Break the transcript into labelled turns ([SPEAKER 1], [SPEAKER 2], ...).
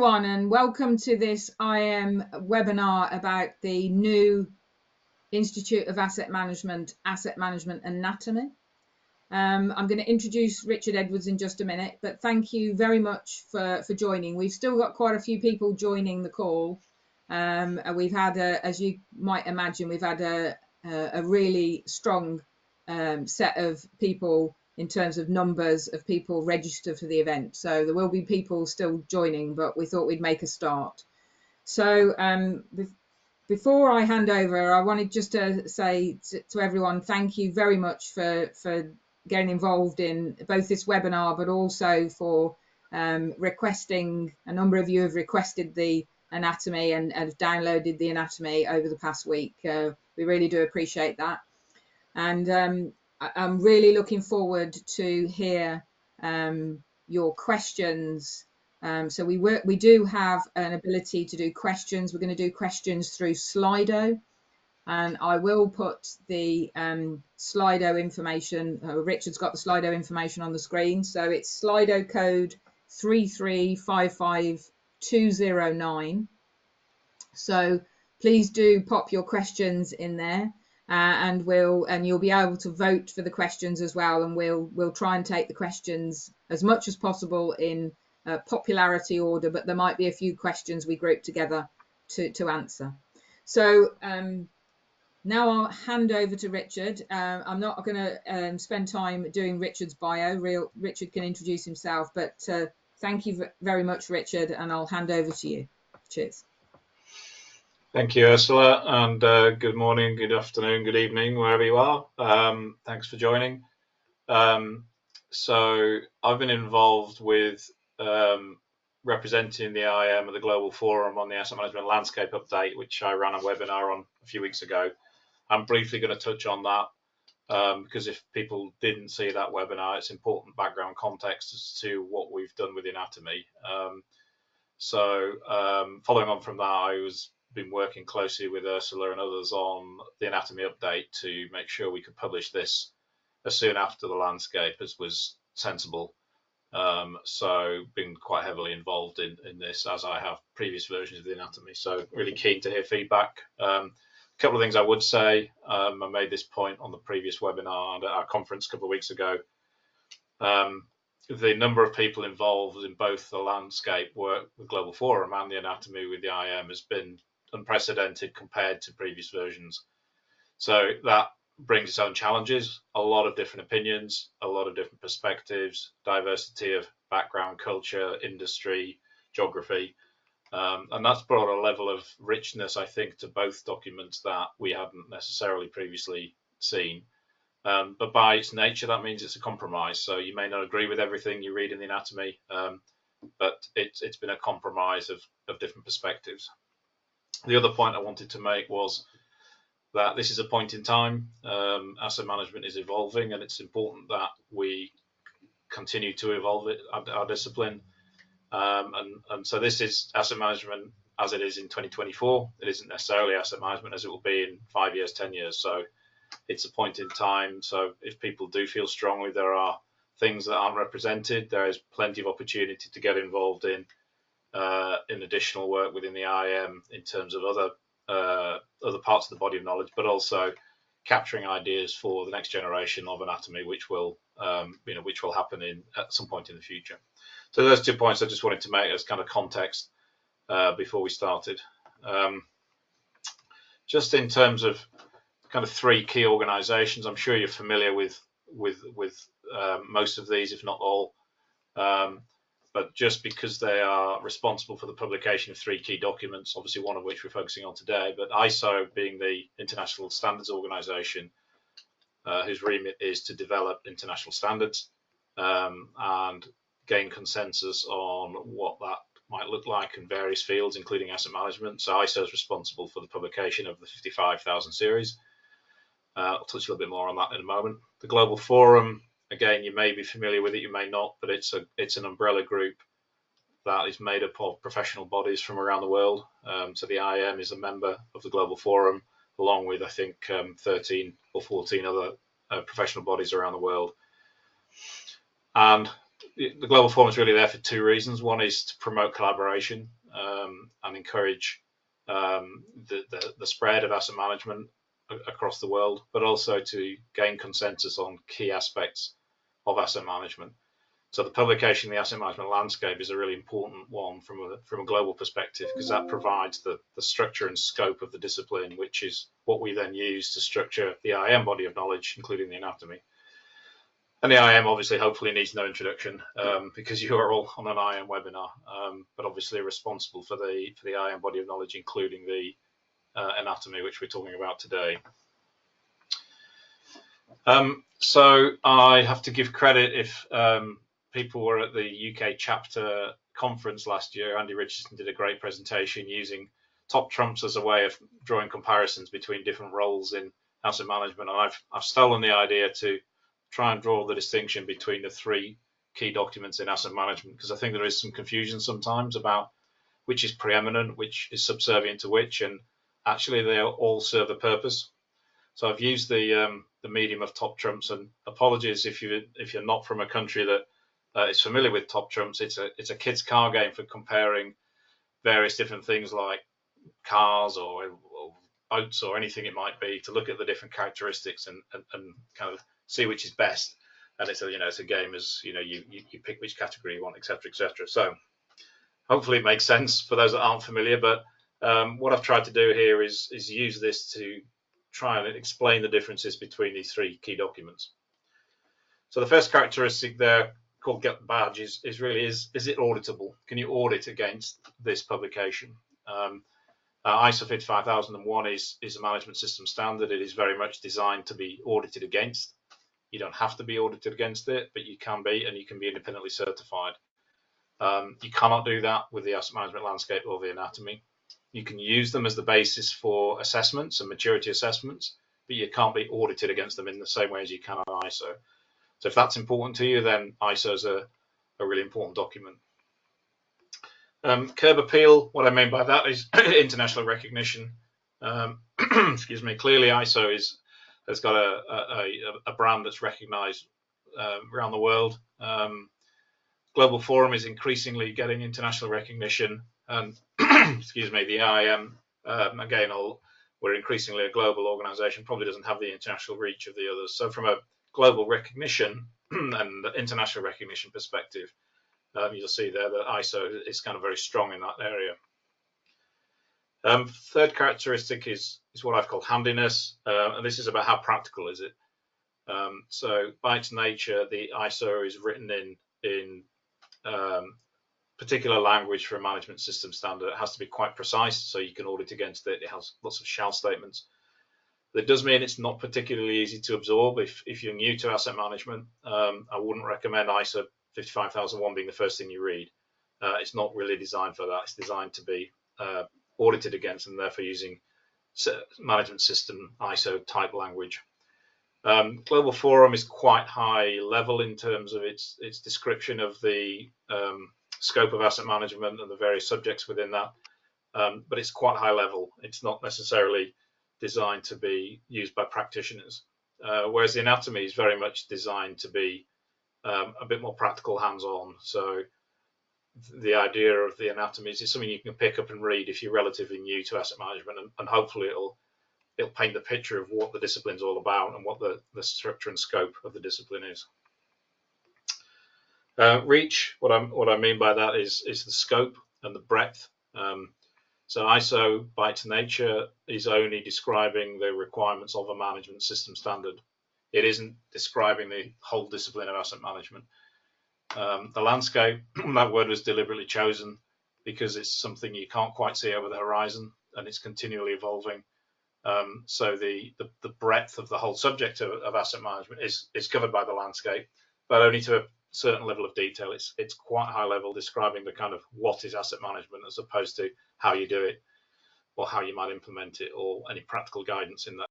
[SPEAKER 1] everyone, and welcome to this IAM webinar about the new Institute of Asset Management Anatomy. I'm going to introduce Richard Edwards in just a minute, but thank you very much for joining. We've still got quite a few people joining the call. We've had, as you might imagine, we've had a really strong set of people in terms of numbers of people registered for the event. So there will be people still joining, but we thought we'd make a start. So before I hand over, I wanted just to say to everyone, thank you very much for getting involved in both this webinar, but also for requesting. A number of you have requested the anatomy and have downloaded the anatomy over the past week. We really do appreciate that. And I'm really looking forward to hear your questions. So we do have an ability to do questions. We're going to do questions through Slido, and I will put the Slido information. Richard's got the Slido information on the screen. So it's Slido code 3355209. So please do pop your questions in there. And you'll be able to vote for the questions as well, and we'll try and take the questions as much as possible in popularity order, but there might be a few questions we group together to answer. So now I'll hand over to Richard. I'm not going to spend time doing Richard's bio. Richard can introduce himself, but thank you very much, Richard, and I'll hand over to you. Cheers.
[SPEAKER 2] Thank you, Ursula, and good morning, good afternoon, good evening, wherever you are. Thanks for joining. So I've been involved with representing the IAM at the Global Forum on the Asset Management Landscape Update, which I ran a webinar on a few weeks ago. I'm briefly going to touch on that because if people didn't see that webinar, it's important background context as to what we've done with the anatomy. Following on from that, I been working closely with Ursula and others on the anatomy update to make sure we could publish this as soon after the landscape as was sensible. So been quite heavily involved in this, as I have previous versions of the anatomy. So really keen to hear feedback. A couple of things I would say. I made this point on the previous webinar and at our conference a couple of weeks ago. The number of people involved in both the landscape work, the Global Forum, and the anatomy with the IAM has been unprecedented compared to previous versions. So that brings its own challenges, a lot of different opinions, a lot of different perspectives, diversity of background, culture, industry, geography. And that's brought a level of richness, I think, to both documents that we hadn't necessarily previously seen. But by its nature, that means it's a compromise. So you may not agree with everything you read in the anatomy, but it's been a compromise of different perspectives. The other point I wanted to make was that this is a point in time. Asset management is evolving, and it's important that we continue to evolve our discipline. And so this is asset management as it is in 2024. It isn't necessarily asset management as it will be in 5 years, 10 years. So it's a point in time. So if people do feel strongly there are things that aren't represented, there is plenty of opportunity to get involved in additional work within the IAM in terms of other parts of the body of knowledge, but also capturing ideas for the next generation of anatomy, which will happen at some point in the future. So those 2 points I just wanted to make as kind of context before we started. Just in terms of kind of 3 key organisations, I'm sure you're familiar with most of these, if not all. But just because they are responsible for the publication of 3 key documents, obviously one of which we're focusing on today, but ISO being the International Standards Organization, whose remit is to develop international standards and gain consensus on what that might look like in various fields, including asset management. So ISO is responsible for the publication of the 55,000 series. I'll touch a little bit more on that in a moment. The Global Forum, again, you may be familiar with it, you may not, but it's an umbrella group that is made up of professional bodies from around the world. So the IAM is a member of the Global Forum, along with, I think, 13 or 14 other professional bodies around the world. And the Global Forum is really there for two reasons. One is to promote collaboration and encourage the spread of asset management across the world, but also to gain consensus on key aspects of asset management. So the publication of the asset management landscape is a really important one from a global perspective, because that provides the structure and scope of the discipline, which is what we then use to structure the IAM body of knowledge, including the anatomy. And the IAM obviously hopefully needs no introduction, because you are all on an IAM webinar, but obviously responsible for the IAM body of knowledge, including the anatomy, which we're talking about today. So I have to give credit if people were at the UK chapter conference last year. Andy Richardson did a great presentation using top trumps as a way of drawing comparisons between different roles in asset management. And I've stolen the idea to try and draw the distinction between the three key documents in asset management, because I think there is some confusion sometimes about which is preeminent, which is subservient to which, and actually they all serve a purpose. So I've used the medium of top trumps, and apologies if you're not from a country that is familiar with top trumps. It's a kid's car game for comparing various different things like cars or boats or anything it might be, to look at the different characteristics and kind of see which is best. And it's a game as you pick which category you want, etc., etc. So hopefully it makes sense for those that aren't familiar. But what I've tried to do here is use this to try and explain the differences between these three key documents. So the first characteristic there, called get badge, is it auditable? Can you audit against this publication? ISO 55001 is a management system standard. It is very much designed to be audited against. You don't have to be audited against it, but you can be, and you can be independently certified. You cannot do that with the asset management landscape or the anatomy. You can use them as the basis for assessments and maturity assessments, but you can't be audited against them in the same way as you can on ISO. So if that's important to you, then ISO is a really important document. Curb appeal, what I mean by that is international recognition. Excuse me. Clearly, ISO has got a brand that's recognised around the world. Global Forum is increasingly getting international recognition, and excuse me, the IAM again, we're increasingly a global organisation, probably doesn't have the international reach of the others. So from a global recognition and international recognition perspective, you'll see there that ISO is kind of very strong in that area. Third characteristic is what I've called handiness, and this is about how practical is it. So by its nature, the ISO is written in particular language for a management system standard. It has to be quite precise, so you can audit against it. It has lots of shall statements. That does mean it's not particularly easy to absorb. If you're new to asset management, I wouldn't recommend ISO 55001 being the first thing you read. It's not really designed for that. It's designed to be audited against, and therefore using management system ISO type language. Global Forum is quite high level in terms of its description of the scope of asset management and the various subjects within that, but it's quite high level. It's not necessarily designed to be used by practitioners, whereas the anatomy is very much designed to be a bit more practical, hands-on. So the idea of the anatomy is something you can pick up and read if you're relatively new to asset management, and hopefully it'll paint the picture of what the discipline's all about and what the structure and scope of the discipline is. Reach, what I mean by that is the scope and the breadth. So ISO, by its nature, is only describing the requirements of a management system standard. It isn't describing the whole discipline of asset management. The landscape, that word was deliberately chosen because it's something you can't quite see over the horizon, and it's continually evolving. So the breadth of the whole subject of asset management is covered by the landscape, but only to a certain level of detail. It's quite high level, describing the kind of what is asset management as opposed to how you do it or how you might implement it or any practical guidance in that